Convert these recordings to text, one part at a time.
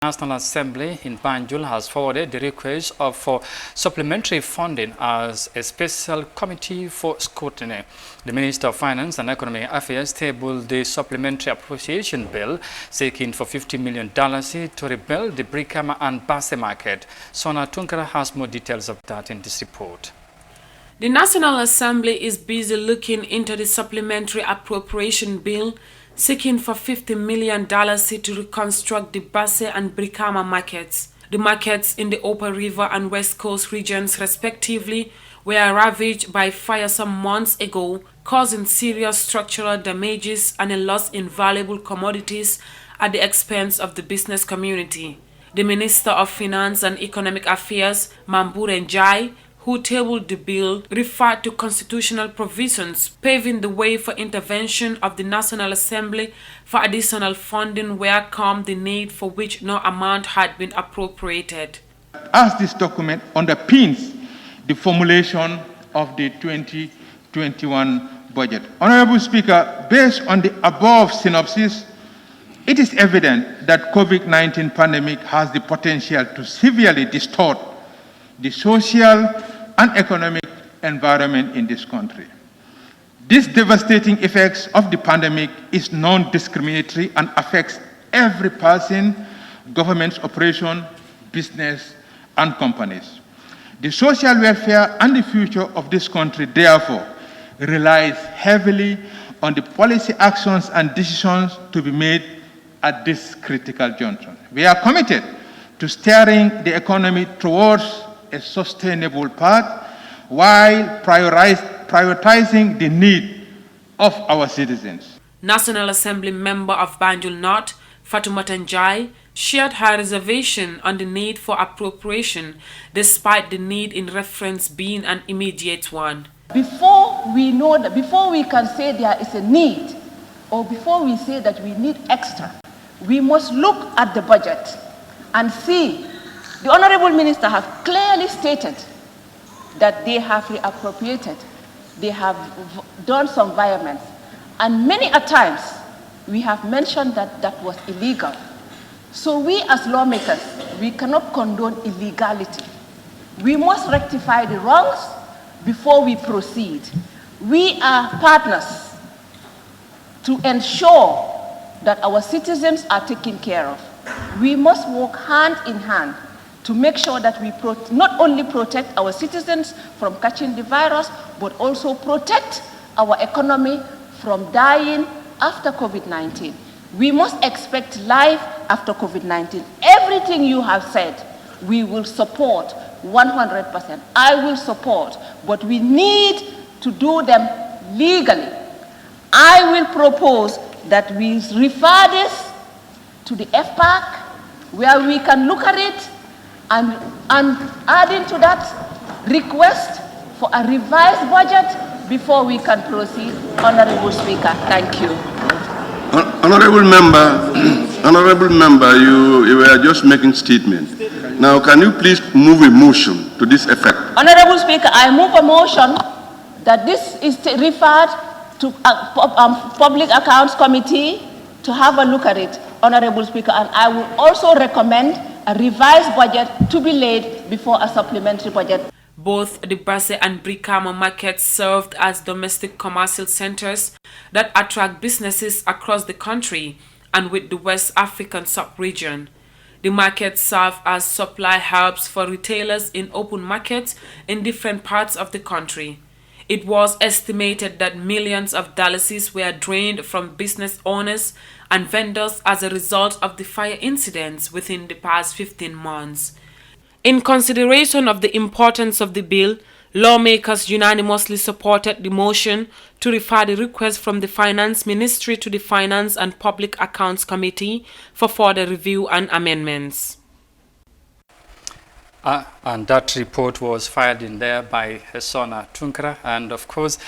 National Assembly in Banjul has forwarded the request for supplementary funding as a special committee for scrutiny. The Minister of Finance and Economic Affairs tabled the Supplementary Appropriation Bill seeking for $50 million to rebuild the Brikama and Basse market. Sona Tunkara has more details of that in this report. The National Assembly is busy looking into the Supplementary Appropriation Bill seeking for $50 million to reconstruct the Basse and Brikama markets. The markets in the Upper River and West Coast regions respectively were ravaged by fire some months ago, causing serious structural damages and a loss in valuable commodities at the expense of the business community. The Minister of Finance and Economic Affairs, Mamburen Jai, who tabled the bill, referred to constitutional provisions paving the way for intervention of the National Assembly for additional funding where come the need for which no amount had been appropriated. As this document underpins the formulation of the 2021 budget. Honorable Speaker, based on the above synopsis, it is evident that COVID-19 pandemic has the potential to severely distort the social and economic environment in this country. These devastating effects of the pandemic is non-discriminatory and affects every person, government's operation, business, and companies. The social welfare and the future of this country, therefore, relies heavily on the policy actions and decisions to be made at this critical junction. We are committed to steering the economy towards a sustainable path while prioritizing the need of our citizens. National Assembly member of Banjul North, Fatoumata Njai, shared her reservation on the need for appropriation despite the need in reference being an immediate one. Before we can say there is a need, or before we say that we need extra, we must look at the budget and see. The Honorable Minister has clearly stated that they have reappropriated, they have done some violence, and many a times we have mentioned that that was illegal. So we as lawmakers, we cannot condone illegality. We must rectify the wrongs before we proceed. We are partners to ensure that our citizens are taken care of. We must work hand in hand to make sure that we not only protect our citizens from catching the virus, but also protect our economy from dying after COVID-19. We must expect life after COVID-19. Everything you have said, we will support 100%. I will support, but we need to do them legally. I will propose that we refer this to the FPAC, where we can look at it, and adding to that, request for a revised budget before we can proceed. Honorable Speaker, thank you. Honorable member, you were just making statements. Now, can you please move a motion to this effect? Honorable Speaker, I move a motion that this is referred to Public Accounts Committee to have a look at it, Honorable Speaker, and I will also recommend a revised budget to be laid before a supplementary budget. Both the Basse and Brikama markets served as domestic commercial centers that attract businesses across the country and with the West African sub-region. The markets serve as supply hubs for retailers in open markets in different parts of the country. It was estimated that millions of dollars were drained from business owners and vendors as a result of the fire incidents within the past 15 months. In consideration of the importance of the bill, lawmakers unanimously supported the motion to refer the request from the Finance Ministry to the Finance and Public Accounts Committee for further review and amendments. And that report was filed in there by Sona Tunkara. And of course,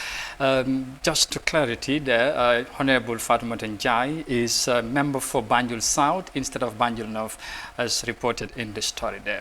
just to clarity there, Honorable Fatoumata Njai is a member for Banjul South instead of Banjul North, as reported in the story there.